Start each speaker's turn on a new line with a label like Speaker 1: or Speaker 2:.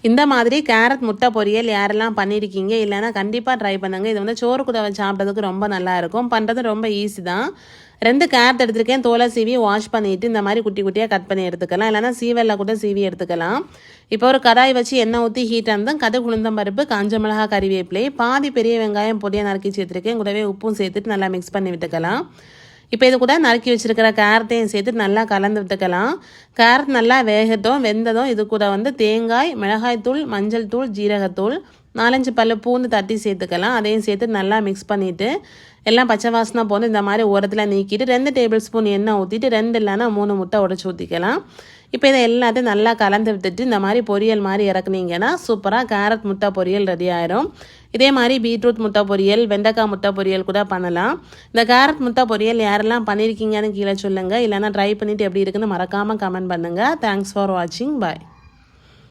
Speaker 1: இந்த மாதிரி கேரட் முட்டை பொரியல் யாரெல்லாம் பண்ணியிருக்கீங்க இல்லைன்னா கண்டிப்பாக ட்ரை பண்ணுங்கள். இது வந்து சோறு கூட வச்சு சாப்பிட்றதுக்கு ரொம்ப நல்லாயிருக்கும். பண்ணுறது ரொம்ப ஈஸி தான். 2 கேரட் எடுத்துருக்கேன். தோலை சீவி வாஷ் பண்ணிவிட்டு இந்த மாதிரி குட்டி குட்டியாக கட் பண்ணி எடுத்துக்கலாம். இல்லைனா சீவலில் கூட சீவி எடுத்துக்கலாம். இப்போ ஒரு கடாய் வச்சு எண்ணெய் ஊற்றி ஹீட் ஆனதும் கடுகு உளுந்தம் பருப்பு, காஞ்ச மிளகா, கறிவேப்பிலை, பாதி பெரிய வெங்காயம் பொடியாக நறுக்கி சேர்த்துருக்கேன். கூடவே உப்பும் சேர்த்துட்டு நல்லா மிக்ஸ் பண்ணி விட்டுக்கலாம். இப்போ இது கூட நறுக்கி வச்சுருக்கிற கேரட்டையும் சேர்த்து நல்லா கலந்து விட்டுக்கலாம். கேரட் நல்லா வேகட்டும். வெந்ததும் இது கூட வந்து தேங்காய், மிளகாய்த்தூள், மஞ்சள் தூள், ஜீரகத்தூள், 4-5 பல்லு பூண்டு தட்டி சேர்த்துக்கலாம். அதையும் சேர்த்து நல்லா மிக்ஸ் பண்ணிவிட்டு எல்லாம் பச்சை வாசனை போது இந்த மாதிரி ஓரத்தில் நீக்கிட்டு 2 டேபிள் ஸ்பூன் எண்ணெய் ஊற்றிட்டு 2 இல்லைன்னா 3 முட்டை உடச்சி ஊற்றிக்கலாம். இப்போ இதை எல்லாத்தையும் நல்லா கலந்து விட்டுட்டு இந்த மாதிரி பொரியல் மாதிரி இறக்குனீங்கன்னா சூப்பராக கேரட் முட்டை பொரியல் ரெடி ஆயிரும். இதே மாதிரி பீட்ரூட் முட்டை பொரியல், வெண்டைக்காய் முட்டை பொரியல் கூட பண்ணலாம். இந்த கேரட் முட்டை பொரியல் யாரெல்லாம் பண்ணியிருக்கீங்கன்னு கீழே சொல்லுங்கள். இல்லைனா ட்ரை பண்ணிவிட்டு எப்படி இருக்குன்னு மறக்காமல் கமெண்ட் பண்ணுங்கள். தேங்க்ஸ் ஃபார் வாட்சிங். பாய்.